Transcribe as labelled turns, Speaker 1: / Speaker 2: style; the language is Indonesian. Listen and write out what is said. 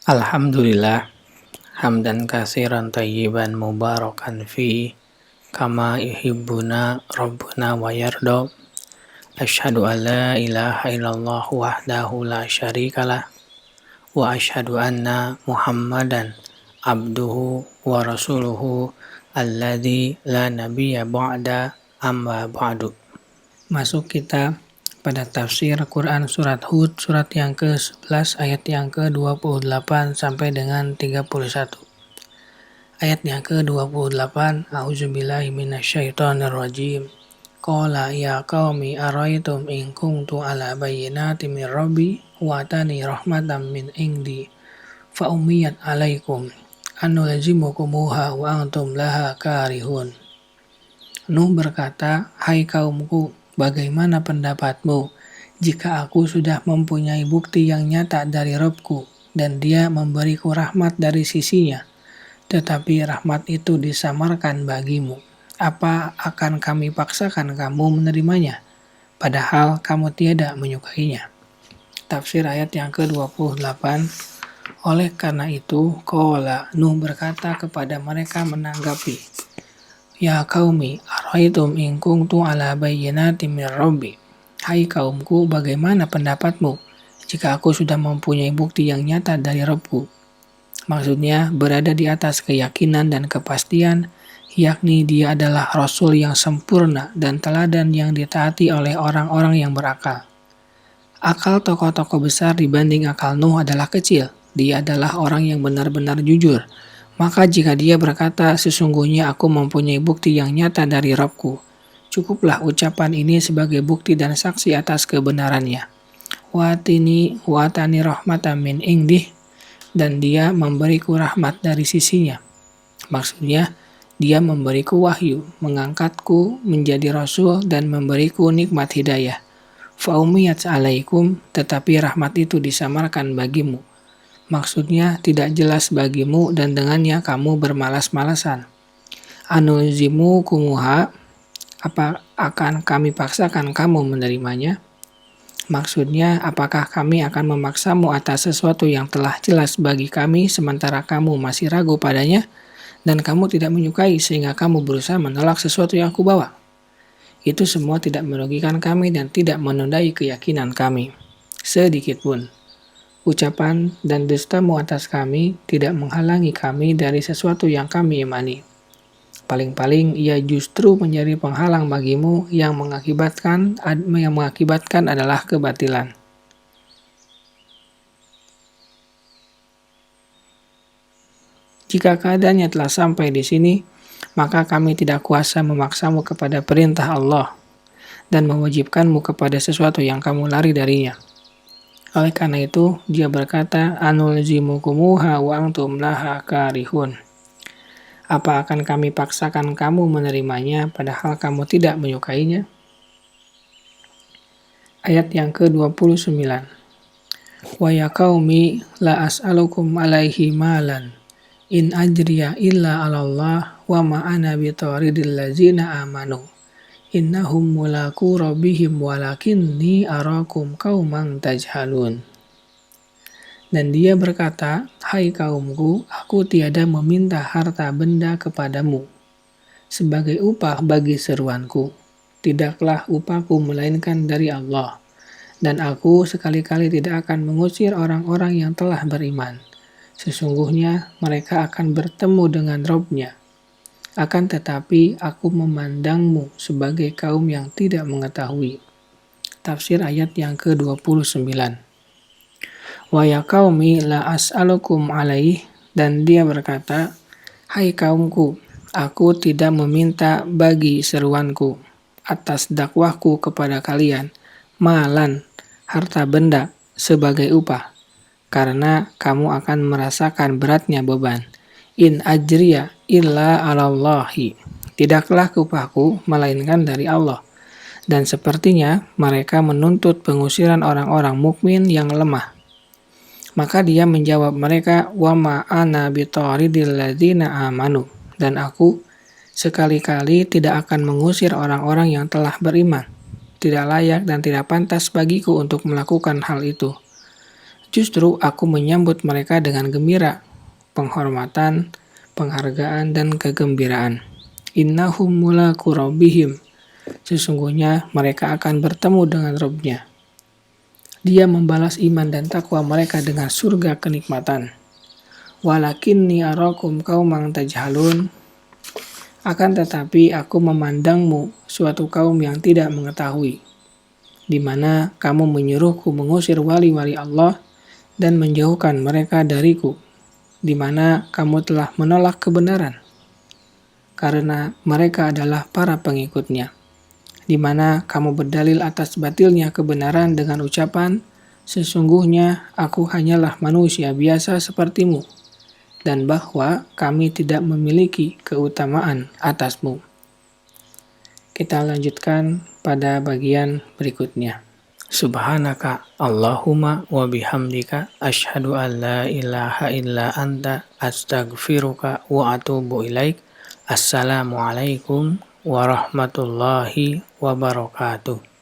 Speaker 1: Alhamdulillah, hamdan katsiran tayyiban mubarakan fi kama yuhibbuna rabbuna wa yarda. Asyhadu an la ilaha illallah wahdahu la syarikalah wa asyhadu anna Muhammadan abduhu wa rasuluhu alladzi la nabiyya ba'da amma ba'du. Masuk kita pada tafsir Quran surat Hud surat yang ke-11 ayat yang ke-28 sampai dengan 31. Ayat yang ke-28, A'udzubillahi minasyaitonirrajim. Qala ya qaumi araitum in kuntu ala bayyinati min rabbi wa atani rahmatan min indi fa ummiyat alaikum anulzimukumuha wa antum laha karihun. Nuh berkata, hai kaumku, bagaimana pendapatmu jika aku sudah mempunyai bukti yang nyata dari Rabbku dan dia memberiku rahmat dari sisinya, tetapi rahmat itu disamarkan bagimu? Apa akan kami paksakan kamu menerimanya, padahal kamu tiada menyukainya? Tafsir ayat yang ke-28. Oleh karena itu, qala, Nuh berkata kepada mereka menanggapi, ya qaumi araitum in kuntu ala bayyinatin min rabbi. Hai kaumku, bagaimana pendapatmu jika aku sudah mempunyai bukti yang nyata dari Rabbku? Maksudnya berada di atas keyakinan dan kepastian, yakni dia adalah Rasul yang sempurna dan teladan yang ditaati oleh orang-orang yang berakal. Akal tokoh-tokoh besar dibanding akal Nuh adalah kecil. Dia adalah orang yang benar-benar jujur. Maka jika dia berkata, sesungguhnya aku mempunyai bukti yang nyata dari Rabbku, cukuplah ucapan ini sebagai bukti dan saksi atas kebenarannya. Watani rahmatan min indih, dan dia memberiku rahmat dari sisinya. Maksudnya, dia memberiku wahyu, mengangkatku menjadi rasul dan memberiku nikmat hidayah. Fa'umiyat alaikum, tetapi rahmat itu disamarkan bagimu. Maksudnya tidak jelas bagimu dan dengannya kamu bermalas-malasan. Anuzimu kumuha, apa akan kami paksakan kamu menerimanya? Maksudnya, apakah kami akan memaksamu atas sesuatu yang telah jelas bagi kami sementara kamu masih ragu padanya dan kamu tidak menyukai sehingga kamu berusaha menolak sesuatu yang aku bawa? Itu semua tidak merugikan kami dan tidak menodai keyakinan kami sedikit pun. Ucapan dan dustamu atas kami tidak menghalangi kami dari sesuatu yang kami imani. Paling-paling ia justru menjadi penghalang bagimu yang mengakibatkan adalah kebatilan. Jika keadaannya telah sampai di sini, maka kami tidak kuasa memaksamu kepada perintah Allah dan mewajibkanmu kepada sesuatu yang kamu lari darinya. Oleh karena itu, dia berkata, anulzimukumuha wa antum laha karihun. Apa akan kami paksakan kamu menerimanya padahal kamu tidak menyukainya? Ayat yang ke-29. Wa ya qaumi la as'alukum alaihi malan in ajriya illa 'alallah wa ma ana bitaridil ladzina amanu innahum mulaku rabbihim walakinni arakum qauman tajhalun. Dan dia berkata, hai kaumku, aku tiada meminta harta benda kepadamu sebagai upah bagi seruanku. Tidaklah upahku melainkan dari Allah. Dan aku sekali-kali tidak akan mengusir orang-orang yang telah beriman. Sesungguhnya mereka akan bertemu dengan Rabb-nya. Akan tetapi aku memandangmu sebagai kaum yang tidak mengetahui. Tafsir ayat yang ke-29. Wa ya qaumi la as'alukum alaih, dan dia berkata, hai kaumku, aku tidak meminta bagi seruanku atas dakwahku kepada kalian malan, harta benda sebagai upah, karena kamu akan merasakan beratnya beban. In ajriya illa 'alallahi, tidaklah upahku melainkan dari Allah. Dan sepertinya mereka menuntut pengusiran orang-orang mukmin yang lemah. Maka dia menjawab mereka, wa ma ana bitaridil ladzina amanu, dan aku sekali-kali tidak akan mengusir orang-orang yang telah beriman. Tidak layak dan tidak pantas bagiku untuk melakukan hal itu. Justru aku menyambut mereka dengan gembira, penghormatan, penghargaan, dan kegembiraan. Innahum mulaku rabbihim. Sesungguhnya mereka akan bertemu dengan Rabb-nya. Dia membalas iman dan takwa mereka dengan surga kenikmatan. Walakinni arakum qauman tajhalun. Akan tetapi aku memandangmu suatu kaum yang tidak mengetahui, di mana kamu menyuruhku mengusir wali-wali Allah dan menjauhkan mereka dariku, di mana kamu telah menolak kebenaran, karena mereka adalah para pengikutnya, di mana kamu berdalil atas batilnya kebenaran dengan ucapan, sesungguhnya aku hanyalah manusia biasa sepertimu, dan bahwa kami tidak memiliki keutamaan atasmu. Kita lanjutkan pada bagian berikutnya. Subhanaka Allahumma wa bihamdika asyhadu an la ilaha illa anta astaghfiruka wa atubu ilaik. Assalamualaikum warahmatullahi wabarakatuh.